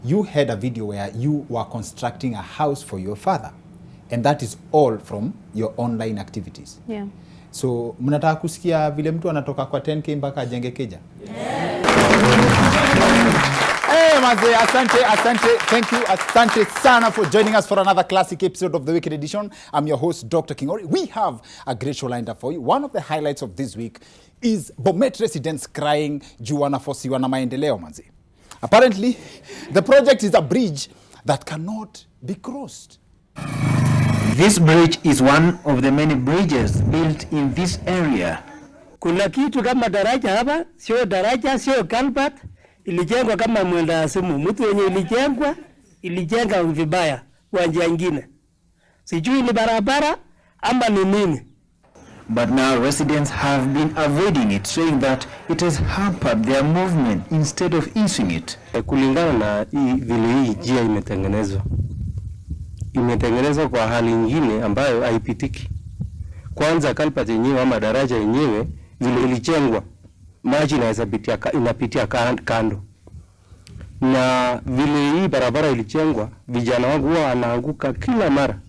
You had a video where you were constructing a house for your father, and that is all from your online activities. Yeah. So, mnataka kusikia vile mtu anatoka kwa 10K mpaka ajenge keja? Yeah. Hey, Maze, asante. Thank you, asante sana for joining us for another classic episode of the Wicked Edition. I'm your host, Dr. Kingori. We have a great show lined up for you. One of the highlights of this week is Bomet residents crying juu wanafosiwa na maendeleo, Maze. Apparently, the project is a bridge that cannot be crossed. This bridge is one of the many bridges built in this area. Kuna kitu kama daraja hapa, sio daraja, sio culvert, ilijengwa kama mwenda simu. Mtu wenye ilijenga vibaya kwa njia nyingine. Sijui ni barabara ama ni nini. But now residents have been avoiding it, saying that it has hampered their movement instead of easing it. Kulingana na vile hii njia imetengenezwa kwa hali nyingine ambayo haipitiki. Kwanza culvert yenyewe ama daraja yenyewe vile ilijengwa, maji inapitia kando. Na vile hii barabara ilijengwa, vijana wangu huwa wanaanguka kila mara.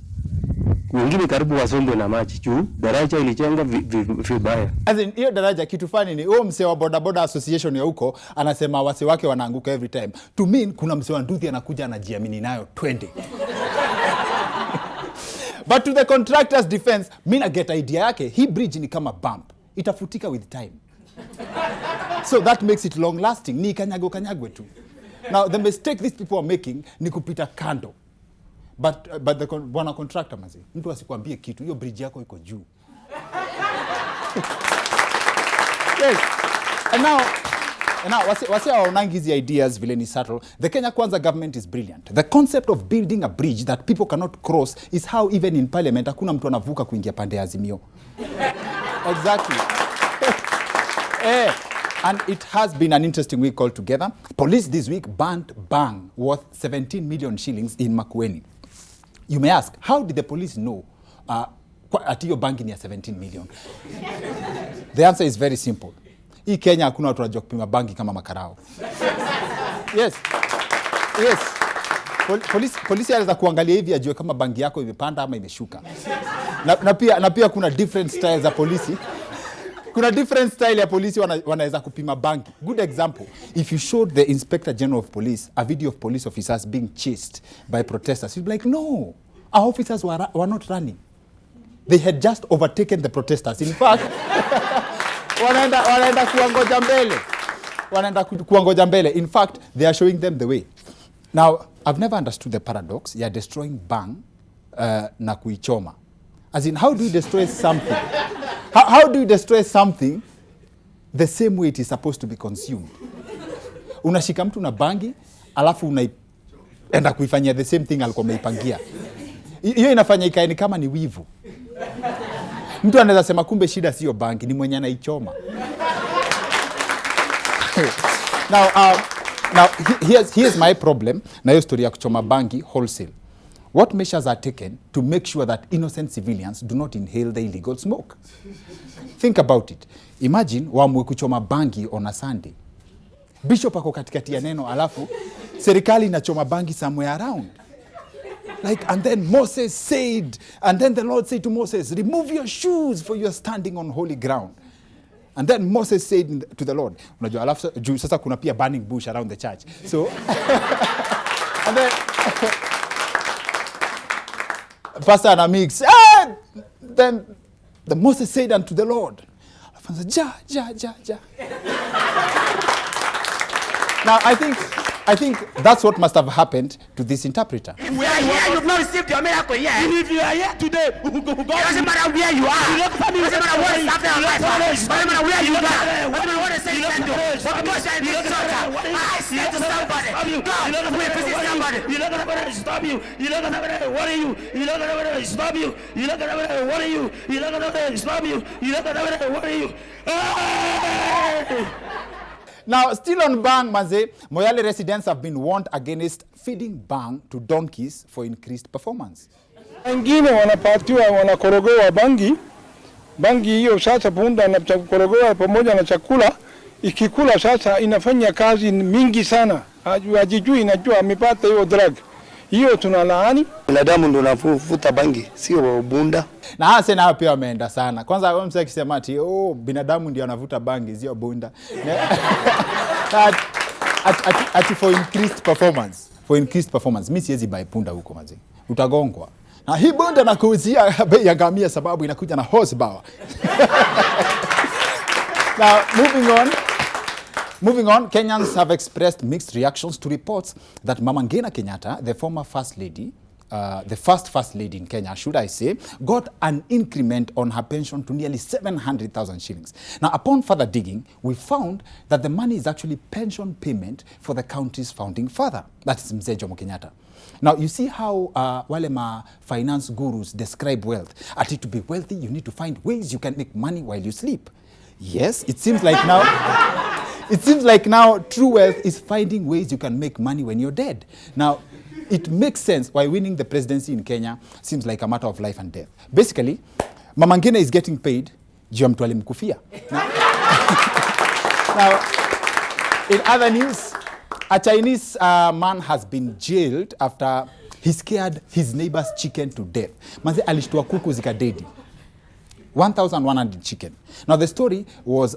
Wengine karibu wasombwe na maji juu daraja ilijengwa vibaya. As in, hiyo daraja kitu fani ni huyo msee wa boda association ya huko anasema wase wake wanaanguka every time. To mean kuna msee wa nduthi anakuja anajiamini nayo 20. But to the contractor's defense, mina get idea yake, hii bridge ni kama bump. Itafutika with time. So that makes it long lasting. Ni kanyagwe tu. Now the mistake these people are making ni kupita kando. But the bwana contractor mazi, mtu asikwambie kitu, hiyo bridge yako iko juu. Yes. And now wasi waonangi hizi ideas vile ni subtle. The Kenya Kwanza government is brilliant. The concept of building a bridge that people cannot cross is how even in parliament hakuna mtu anavuka kuingia pande ya Azimio. Exactly. And it has been an interesting week altogether. Police this week banned bang worth 17 million shillings in Makueni. You may ask, how did the police know ati hiyo bangi ni ya 17 million? The answer is very simple. Hii Kenya hakuna watu wanajua kupima bangi kama makarao. Yes. Polisi anaweza kuangalia hivi ajue kama bangi yako imepanda ama imeshuka. Na pia kuna different styles za polisi. Kuna different style ya polisi wanaweza kupima bangi. Good example, if you showed the Inspector General of Police a video of police officers being chased by protesters, he'd be like, no, our officers were not running. They had just overtaken the protesters. In fact, wanaenda kuangoja mbele. In fact, they are showing them the way. Now, I've never understood the paradox. You're destroying bang na kuichoma. As in, how do you destroy something? How do you destroy something the same way it is supposed to be consumed? Unashika mtu na bangi, alafu unaenda kuifanyia the same thing alikuwa umeipangia. Hiyo inafanya ikae ni kama ni wivu. Mtu anaweza sema kumbe shida sio bangi, ni mwenye anaichoma. Now here's my problem na hiyo story ya kuchoma bangi wholesale. What measures are taken to make sure that innocent civilians do not inhale the illegal smoke? Think about it. Imagine waamue kuchoma bangi on a Sunday. Bishop ako katikati ya neno alafu serikali inachoma bangi somewhere around. Like, and then Moses said, and then the Lord said to Moses, remove your shoes for you are standing on holy ground. And then Moses said to the Lord, unajua alafu juu sasa kuna pia burning bush around the church. So and then Pastor and a mix. Then the Moses said unto the Lord, ja. Now I think that's what must have happened to this interpreter. We are here, you've not received your miracle yet. And if you are here today, it doesn't matter where you are. It doesn't matter what is happening in life. It doesn't matter where you are. It doesn't matter what they say you can do. But because you're in this church, I say to somebody, God, we visit somebody. You're not going to stop you. You're not going to worry you. You're not going to stop you. You're not going to worry you. You're not going to stop you. You're not going to worry you. Now, still on bang, Maze, Moyale residents have been warned against feeding bang to donkeys for increased performance. Wengine wanapatiwa wanakorogoa bangi hiyo sasa punda na kukorogoa pamoja na chakula ikikula sasa inafanya kazi mingi sana. Hajijui inajua amepata hiyo drug. Hiyo tunalaani. Binadamu ndio anavuta bangi, sio bunda. Na hasa nao pia wameenda sana. Kwanza wao msaki sema ati binadamu ndio anavuta bangi, sio bunda. Ati for increased performance. For increased performance. Mimi siwezi buy punda huko mazi. Utagongwa. Na hii bunda nakuuzia bei ya ngamia sababu inakuja na horsepower. Now, moving on, Kenyans have expressed mixed reactions to reports that Mama Ngina Kenyatta, the former first lady, the first lady in Kenya, should I say, got an increment on her pension to nearly 700,000 shillings. Now, upon further digging, we found that the money is actually pension payment for the country's founding father. That is Mzee Jomo Kenyatta. Now, you see how wale ma finance gurus describe wealth. Ati to be wealthy, you need to find ways you can make money while you sleep. Yes, it seems like now true wealth is finding ways you can make money when you're dead. Now, it makes sense why winning the presidency in Kenya seems like a matter of life and death. Basically, Mama Ngina is getting paid juu ya mtu alimkufia. Now, in other news, a Chinese man has been jailed after he scared his neighbor's chicken to death. Manze alishtua kuku zikadedi. 1,100 chicken. Now the story was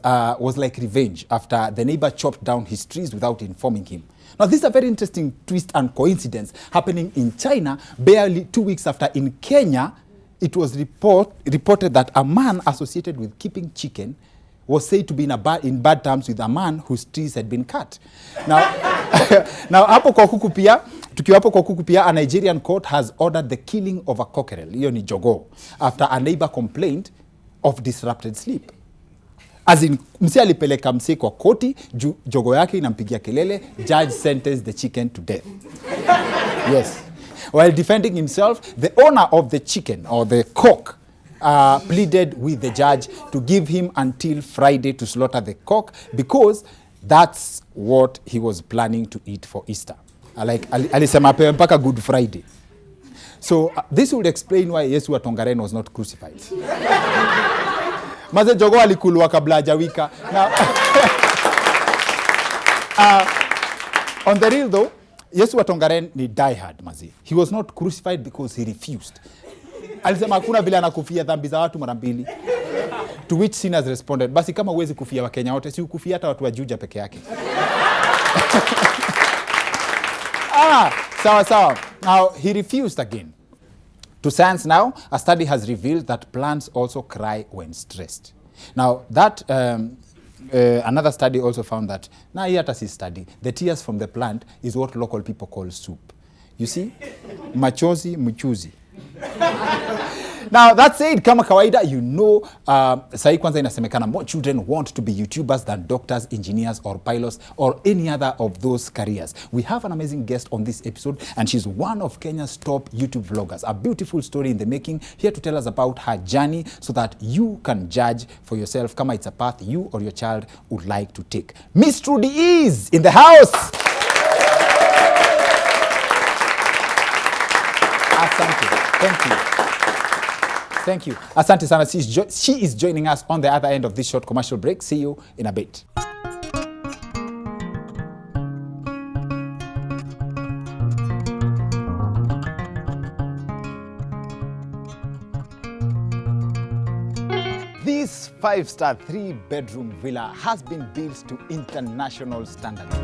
like revenge after the neighbor chopped down his trees without informing him. Now this is a very interesting twist and coincidence happening in China barely 2 weeks after in Kenya it was reported that a man associated with keeping chicken was said to be in bad terms with a man whose trees had been cut. Now, hapo kwa kuku pia, tukiwa hapo kwa kuku pia, a Nigerian court has ordered the killing of a cockerel, hiyo ni jogoo, after a neighbor complained of disrupted sleep. As in, mse alipeleka mse kwa koti, jogoo yake inampigia kelele, judge sentenced the chicken to death. Yes. While defending himself, the owner of the chicken, or the cock, pleaded with the judge to give him until Friday to slaughter the cock because that's what he was planning to eat for Easter. Alisema apewe mpaka Good Friday. So this would explain why Yesu wa Tongaren was not crucified. Maze jogo alikulwa kabla hajawika. Now, on the real though, Yesu wa Tongaren ni diehard mazi. He was not crucified because he refused. Alisema hakuna vile anakufia dhambi za watu mara mbili. To which sinners responded, basi kama huwezi kufia wa Kenya wote, si ukufia hata watu wa Juja peke yake. Sawa. Now, he refused again. To science now, a study has revealed that plants also cry when stressed. Now, that another study also found that, the tears from the plant is what local people call soup. You see? Machozi, mchuzi. Now, that said, kama kawaida, you know, sahi kwanza inasemekana more children want to be YouTubers than doctors, engineers, or pilots, or any other of those careers. We have an amazing guest on this episode, and she's one of Kenya's top YouTube vloggers. A beautiful story in the making, here to tell us about her journey so that you can judge for yourself kama it's a path you or your child would like to take. Miss Trudy is in the house. Asante. Thank you. Asante sana. She is joining us on the other end of this short commercial break. See you in a bit. This 5-star 3-bedroom villa has been built to international standards.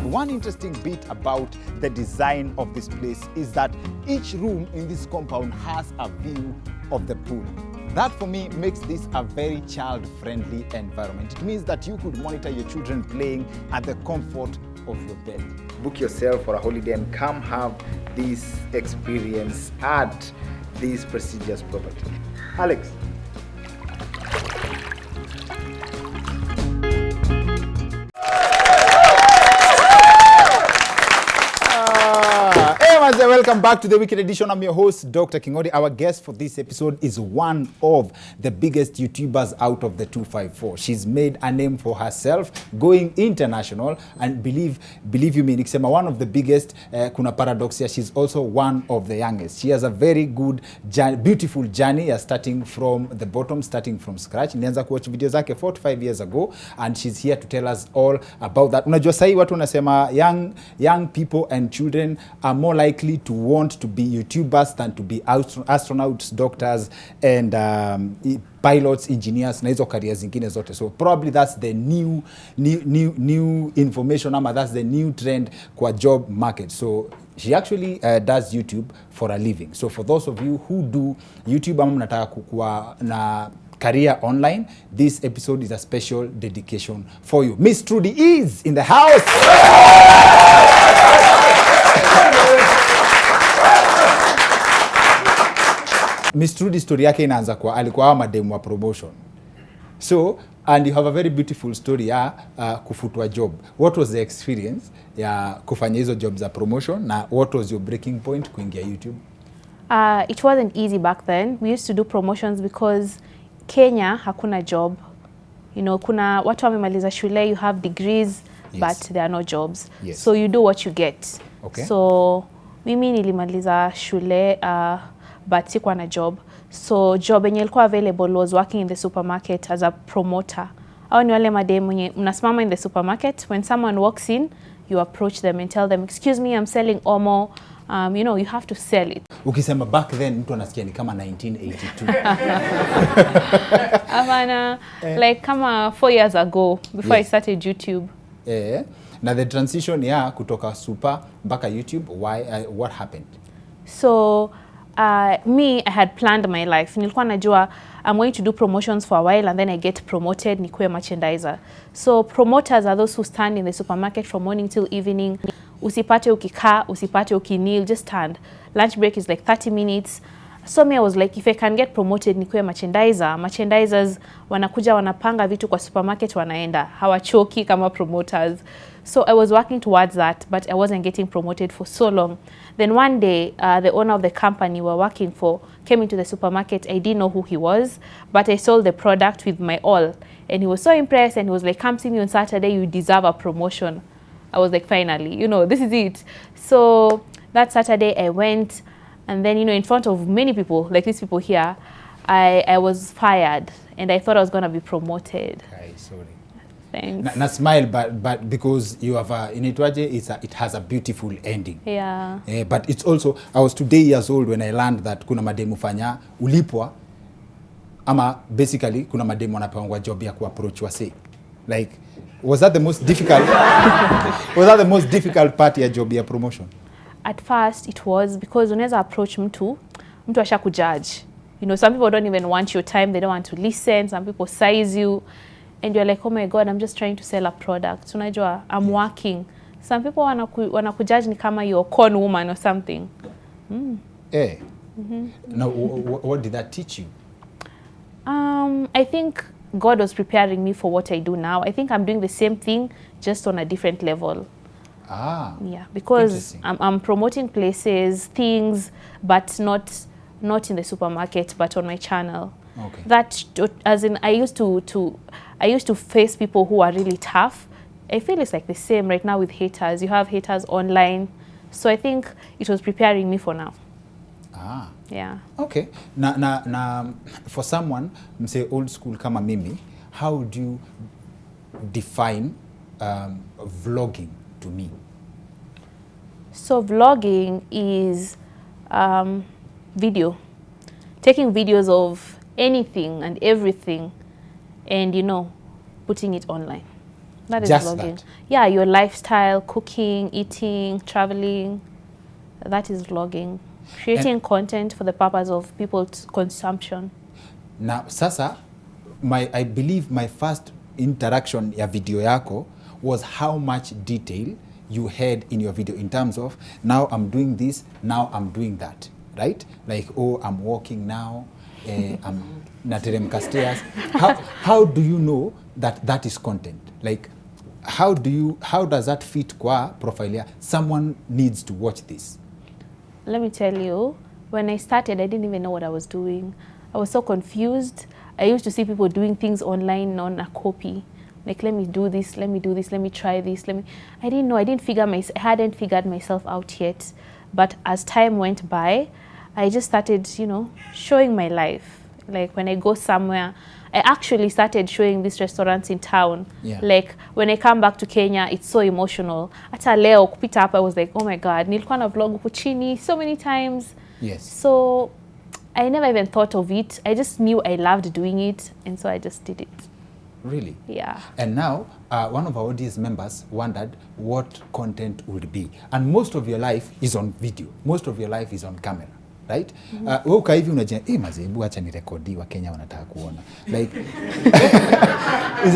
One interesting bit about the design of this place is that each room in this compound has a view of the pool. That for me makes this a very child-friendly environment. It means that you could monitor your children playing at the comfort of your bed. Book yourself for a holiday and come have this experience at this prestigious property. Alex. Manze, welcome back to the weekend edition. I'm your host, Dr. Kingori. Our guest for this episode is one of the biggest YouTubers out of the 254. She's made a name for herself, going international, and believe you me, nikisema one of the biggest, kuna paradox here, she's also one of the youngest. She has a very good, beautiful journey, starting from the bottom, starting from scratch. Nilianza kuwatch videos zake 4 to 5 years ago, and she's here to tell us all about that. Unajua sahi watu wanasema young people and children are more likely to want to be YouTubers than to be astronauts, doctors, and pilots, engineers, na hizo careers zingine zote. So probably that's the new information, ama that's the new trend kwa job market. So she actually does YouTube for a living. So for those of you who do YouTube, ama mnataka kukua na career online, this episode is a special dedication for you. Miss Trudy is in the house. Miss Trudy story yake inaanza kwa alikuwa mademu wa promotion. So, and you have a very beautiful story ya kufutwa job. What was the experience ya kufanya hizo jobs za promotion, na what was your breaking point kuingia YouTube? It wasn't easy back then. We used to do promotions because Kenya hakuna job. You know, kuna watu wamemaliza shule, you have degrees, yes, but there are no jobs. Yes. So you do what you get. Okay. So mimi nilimaliza shule but sikuwa na job. So job yenye ilikuwa available was working in the supermarket as a promoter. Au ni wale mademu mwenye mnasimama in the supermarket, when someone walks in, you approach them and tell them, excuse me, I'm selling Omo. You know, you have to sell it. Ukisema back then, mtu anasikia ni kama 1982. Avana, like kama 4 years ago, before I started YouTube. Now the transition kutoka super mpaka YouTube, what happened? So, me, I had planned my life. Nilikuwa najua I'm going to do promotions for a while and then I get promoted, nikuwe merchandiser. So promoters are those who stand in the supermarket from morning till evening. Usipate ukikaa, usipate ukinil, just stand. Lunch break is like 30 minutes. So me, I was like, if I can get promoted, nikuwe merchandiser. Merchandisers wanakuja wanapanga vitu kwa supermarket, wanaenda. Hawachoki kama promoters. So I was working towards that, but I wasn't getting promoted for so long. Then one day, the owner of the company we're working for came into the supermarket. I didn't know who he was, but I sold the product with my all. And he was so impressed, and he was like, come see me on Saturday, you deserve a promotion. I was like, finally, you know, this is it. So that Saturday I went, and then, you know, in front of many people, like these people here, I was fired, and I thought I was going to be promoted. Okay, sorry. Thanks. Na smile, but because you have it has a beautiful ending. Yeah. But it's also, I was 2 years old when I learned that kuna mademu fanya ulipwa, ama basically kuna mademu wanapangwa job ya ku-approach wase. Like, was that the most difficult? Was that the most difficult part ya job ya promotion? At first it was, because unaweza approach mtu asha kujudge. You know, some people don't even want your time, they don't want to listen, some people size you, and you're like, oh my God, I'm just trying to sell a product. Unajua, I'm working. Some people wanakujudge ni kama you're a con woman or something. Now, what did that teach you? I think God was preparing me for what I do now. I think I'm doing the same thing, just on a different level. Yeah, because I'm promoting places, things, but not in the supermarket, but on my channel. Okay. That, as in, I used to face people who are really tough. I feel it's like the same right now with haters. You have haters online. So I think it was preparing me for now. Yeah. Okay. Na for someone, say old school kama mimi, how do you define vlogging to me? So vlogging is video. Taking videos of anything and everything, and, you know, putting it online. That is just vlogging. That. Yeah, your lifestyle, cooking, eating, traveling. That is vlogging. Creating content for the purpose of people's consumption. Now, sasa, I believe my first interaction ya video yako was how much detail you had in your video in terms of, now I'm doing this, now I'm doing that, right? Like, oh, I'm walking now, I'm nateremka stairs. How do you know that is content? Like, how does that fit kwa profile? Someone needs to watch this. let me tell you, when I started, I didn't even know what I was doing. I was so confused. I used to see people doing things online on a copy. Like, let me do this, let me do this, let me try this, I didn't know, I hadn't figured myself out yet. But as time went by, I just started, you know, showing my life. Like, when I go somewhere, I actually started showing these restaurants in town. Yeah. Like, when I come back to Kenya, it's so emotional. Hata leo kupita hapa, I was like, oh my God, nilikuwa na vlog huko chini so many times. Yes. So I never even thought of it. I just knew I loved doing it, and so I just did it. Really? Yeah. And now, one of our audience members wondered what content would be. And most of your life is on video. Most of your life is on camera, right? Wewe uka hivi unajua, mazebu acha ni rekodi wa Kenya wanataka kuona. Like,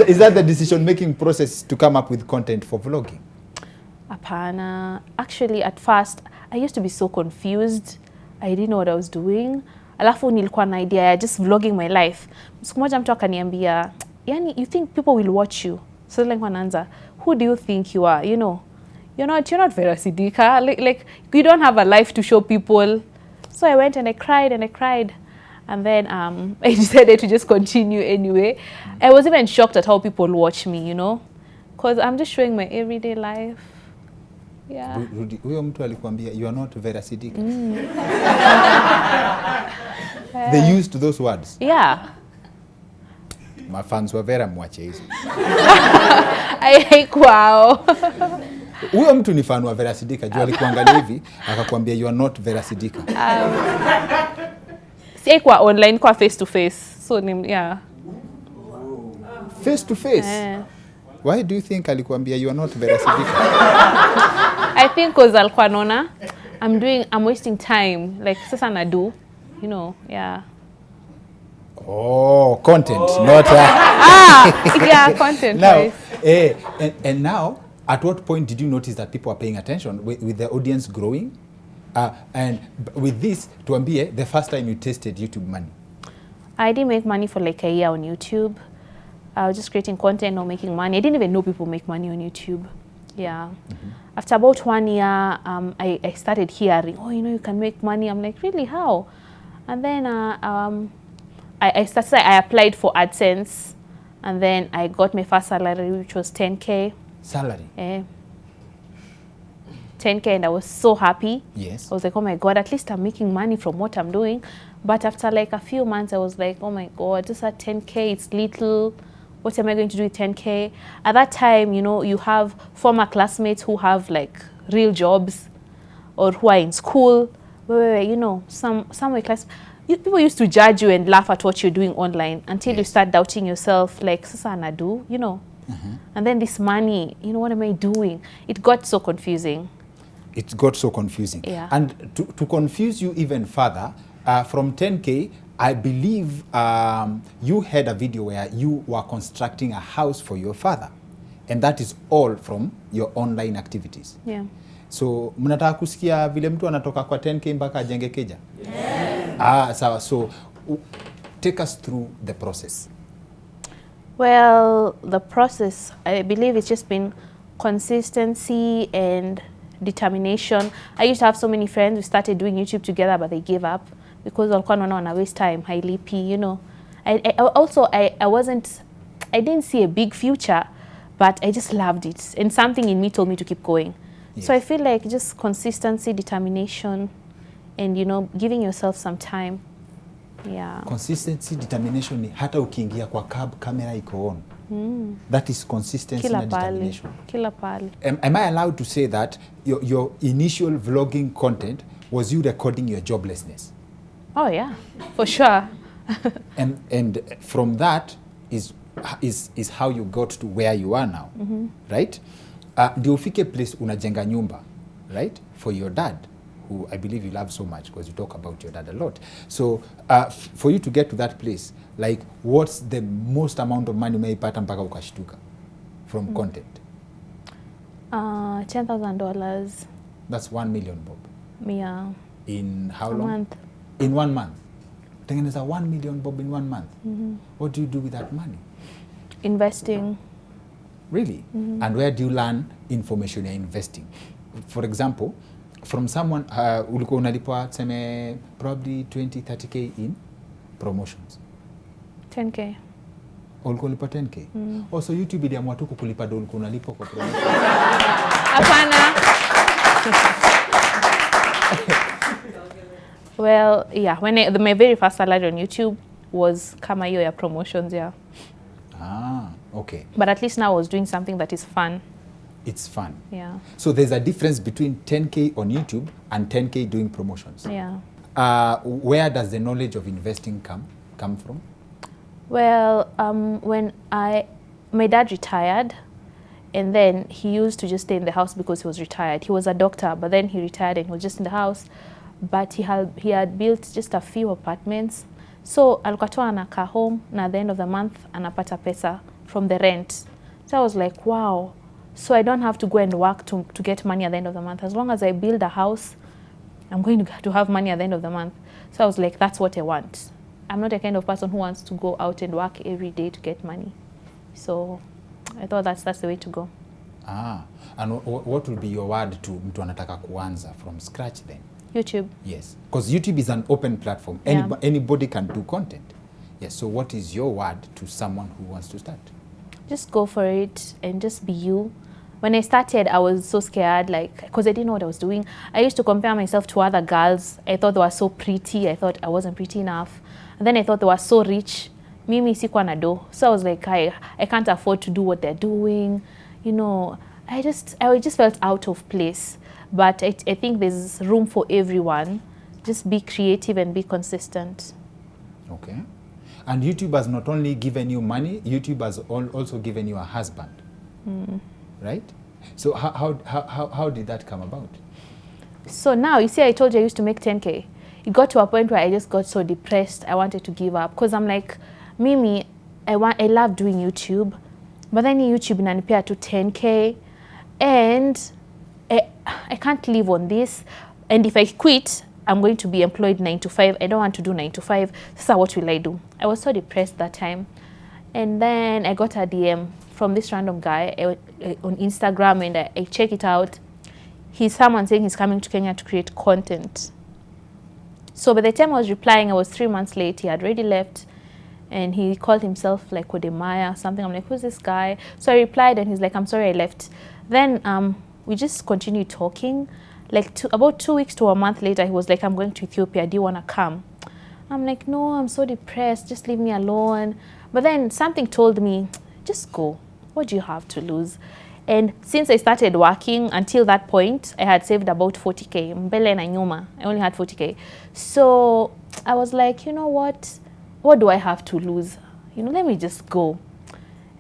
is that the decision-making process to come up with content for vlogging? Apana. Actually, at first, I used to be so confused. I didn't know what I was doing. Alafu nilikuwa na idea ya just vlogging my life. Siku moja mtu akaniambia, yani, you think people will watch you? So like wanaanza, who do you think you are? You know, you're not Vera Sidika. Like you don't have a life to show people. So I went and I cried and I cried. And then I decided to just continue anyway. I was even shocked at how people watch me, you know, because I'm just showing my everyday life. Yeah. Huyo mtu alikwambia, you are not Vera Sidika. They used those words. Yeah. My fans were Vera mwache hizo. Wow. Huyo mtu ni fan wa Vera Sidika, juu alikuangalia hivi, akakwambia you are not Vera Sidika. Si kwa online, kwa face to face. So yeah. Face to face? Why do you think alikuambia you are not Vera Sidika? I think because alikuwa anaona I'm wasting time. Like sasa na do, you know, yeah. Oh, content, not yeah, content. Now, and now, at what point did you notice that people are paying attention with the audience growing? And with this, tuambie, the first time you tasted YouTube money? I didn't make money for like a year on YouTube. I was just creating content, not making money. I didn't even know people make money on YouTube. Yeah. After about 1 year, I started hearing, oh, you know, you can make money. I'm like, really, how? And then I applied for AdSense, and then I got my first salary, which was 10K. Salary? 10K, and I was so happy. Yes. I was like, oh my God, at least I'm making money from what I'm doing. But after like a few months, I was like, oh my God, just at 10K, it's little. What am I going to do with 10K? At that time, you know, you have former classmates who have like real jobs or who are in school. You know, some class. People used to judge you and laugh at what you're doing online until you start doubting yourself, like, sasa anadu, you know. And then this money, you know, what am I doing? It got so confusing. It got so confusing. Yeah. And to confuse you even further, from 10K, I believe you had a video where you were constructing a house for your father. And that is all from your online activities. Yeah. So, mnataka kusikia vile mtu anatoka kwa 10K mpaka ajenge keja? Yeah. Sawa. So, take us through the process. Well, the process, I believe it's just been consistency and determination. I used to have so many friends who started doing YouTube together, but they gave up because walikuwa wanaona waste time, hailipi, you know. I didn't see a big future, but I just loved it. And something in me told me to keep going. Yes. So I feel like just consistency, determination, and, you know, giving yourself some time. Yeah. Consistency, determination ni hata ukiingia kwa cab, camera iko on. That is consistency and determination. Kila pali. Am I allowed to say that your initial vlogging content was you recording your joblessness? Oh yeah, for sure. and from that is how you got to where you are now, right? Ndio ufike place unajenga nyumba, right? For your dad, who I believe you love so much because you talk about your dad a lot. So for you to get to that place, like what's the most amount of money umeipata mpaka ukashtuka from content? $10,000. That's 1 million, Bob. Yeah. In how long? A month. In 1 month. Tengeneza 1 million, Bob, in 1 month. What do you do with that money? Investing. Really? And where do you learn information you're investing? For example, From someone ulikuwa unalipwa tuseme probably 20-30k in promotions. 10k. Ulikuwa unalipwa 10k? Also YouTube iliamua tu kukulipa do ulikuwa unalipwa kwa promotion. Hapana. Well, yeah, my very first salary on YouTube was kama hiyo ya promotions, yeah. Okay. But at least now I was doing something that is fun. It's fun. Yeah. So there's a difference between 10k on YouTube and 10k doing promotions. Yeah. Where does the knowledge of investing come from? Well, when my dad retired, and then he used to just stay in the house because he was retired. He was a doctor, but then he retired and he was just in the house. But he had built just a few apartments. So alikuwa tu anakaa home, na at the end of the month anapata pesa from the rent. So I was like, wow. So I don't have to go and work to get money at the end of the month. As long as I build a house, I'm going to have money at the end of the month. So I was like, that's what I want. I'm not the kind of person who wants to go out and work every day to get money. So I thought that's the way to go. And what will be your word to mtu anataka kuanza from scratch then? YouTube. Yes, because YouTube is an open platform. Yeah. Anybody can do content. Yes, so what is your word to someone who wants to start? Just go for it and just be you. When I started, I was so scared, like, because I didn't know what I was doing. I used to compare myself to other girls. I thought they were so pretty. I thought I wasn't pretty enough. And then I thought they were so rich. Mimi sikuwa na do. So I was like, I can't afford to do what they're doing. You know, I just felt out of place. But I think there's room for everyone. Just be creative and be consistent. Okay. And YouTube has not only given you money, YouTube has also given you a husband. Right? So how did that come about? So now, you see, I told you I used to make 10k. It got to a point where I just got so depressed, I wanted to give up. Because I'm like, Mimi, I love doing YouTube. But then YouTube inanipea to 10k. And I can't live on this. And if I quit, I'm going to be employed 9 to 5. I don't want to do 9 to 5. So what will I do? I was so depressed that time. And then I got a DM from this random guy on Instagram, and I check it out. He's someone saying he's coming to Kenya to create content. So by the time I was replying, I was 3 months late. He had already left. And he called himself like Kodemaya or something. I'm like, who's this guy? So I replied, and he's like, I'm sorry I left. Then we just continued talking. Like about 2 weeks to a month later, he was like, I'm going to Ethiopia. Do you want to come? I'm like, no, I'm so depressed. Just leave me alone. But then something told me, just go. What do you have to lose? And since I started working, until that point, I had saved about 40k. Mbele na nyuma. I only had 40k. So I was like, you know what? What do I have to lose? You know, let me just go.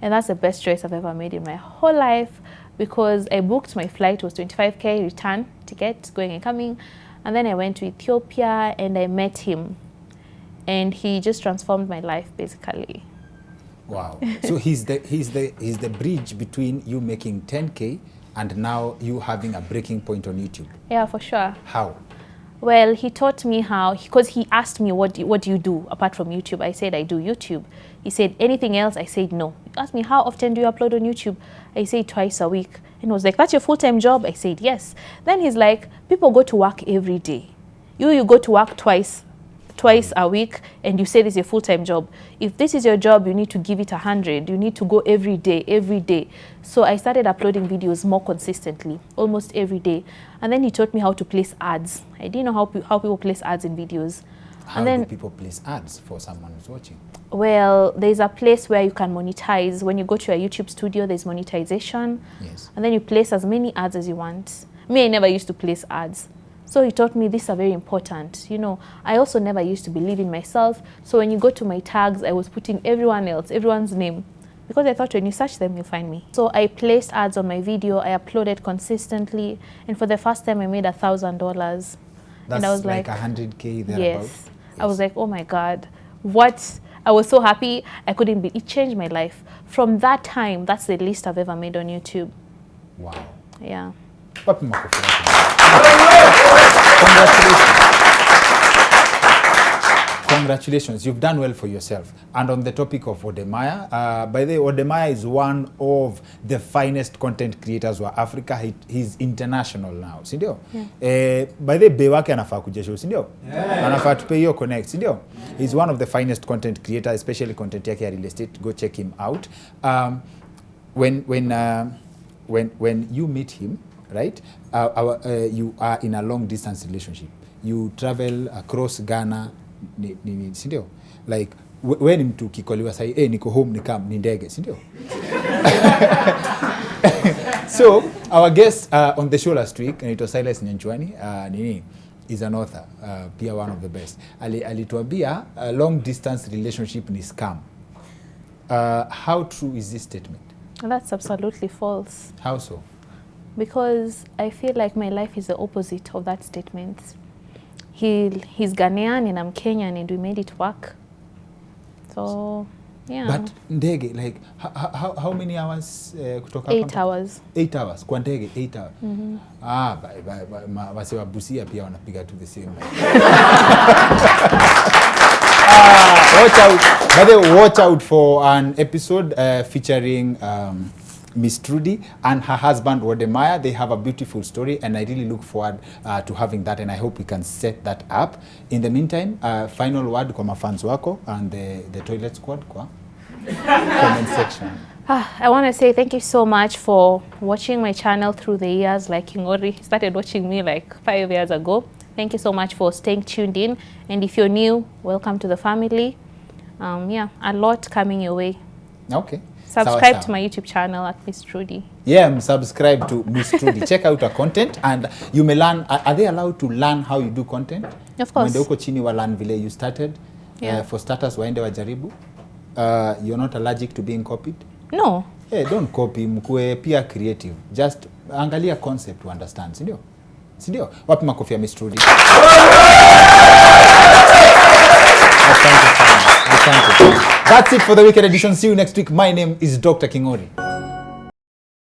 And that's the best choice I've ever made in my whole life, because I booked my flight. It was 25k return ticket, going and coming. And then I went to Ethiopia and I met him. And he just transformed my life, basically. Wow. So he's the bridge between you making 10k and now you having a breaking point on YouTube. Yeah, for sure. How? Well, he taught me how, because he asked me, what do you do apart from YouTube? I said, I do YouTube. He said, anything else? I said, no. He asked me, how often do you upload on YouTube? I said, twice a week. And he was like, that's your full-time job? I said, yes. Then he's like, people go to work every day. You go to work twice a week, and you say this is your full-time job. If this is your job, you need to give it 100. You need to go every day. So I started uploading videos more consistently, almost every day. And then he taught me how to place ads. I didn't know how people place ads in videos. How do people place ads for someone who's watching? Well, there's a place where you can monetize. When you go to a YouTube studio, there's monetization. Yes. And then you place as many ads as you want. Me, I never used to place ads. So he taught me these are very important. You know, I also never used to believe in myself. So when you go to my tags, I was putting everyone's name. Because I thought when you search them, you'll find me. So I placed ads on my video. I uploaded consistently. And for the first time, I made $1,000. That's and I was like 100k thereabout? Yes. I was like, oh my God, what? I was so happy. I couldn't be. It changed my life. From that time, that's the least I've ever made on YouTube. Wow. Yeah. Congratulations. congratulations, you've done well for yourself. And on the topic of Wodemaya, by the way, Wodemaya is one of the finest content creators wa Africa. He's international now, si ndio? By the way, bei wake anafaa kuja show, si ndio? Anafaa tupe hiyo connect, si ndio? He's one of the finest content creators, especially content yake ya real estate. Go check him out. When you meet him, right? You are in a long distance relationship. You travel across Ghana, si ndio? Like when mtu kikoliwa sai niko home nikam ni ndege, si ndio? So our guest on the show last week, and it was Silas Nyanchwani, is an author, pia one of the best. Alituambia a long distance relationship ni scam. How true is this statement? That's absolutely false. How so? Because I feel like my life is the opposite of that statement. He's Ghanaian and I'm Kenyan and we made it work. So, yeah. But ndege, like, how many hours kutoka? 8 hours. 8 hours. Kwa ndege, 8 hours. Wase wa Busia pia wanapiga to the same. Watch out. By the way, watch out for an episode featuring Miss Trudy and her husband Wodemaya. They have a beautiful story and I really look forward to having that, and I hope we can set that up. In the meantime, final word kwa mafans wako and the toilet squad kwa comment section. I want to say thank you so much for watching my channel through the years. Like Kingori started watching me like 5 years ago. Thank you so much for staying tuned in. And if you're new, welcome to the family. Yeah, a lot coming your way. Okay. Subscribe to my YouTube channel at Miss Trudy. Yeah, subscribe to Miss Trudy. Check out her content and you may learn. Are they allowed to learn how you do content? Of course. Mwende uko chini wa learn vile you started. Yeah. For starters, waende wajaribu. You're not allergic to being copied? No. Hey, don't copy, mkue pia creative. Just angalia concept to understand, sindio? Sindio? Wapi makofi ya Miss Trudy? Asante sana. That's it for the weekend edition. See you next week. My name is Dr. Kingori.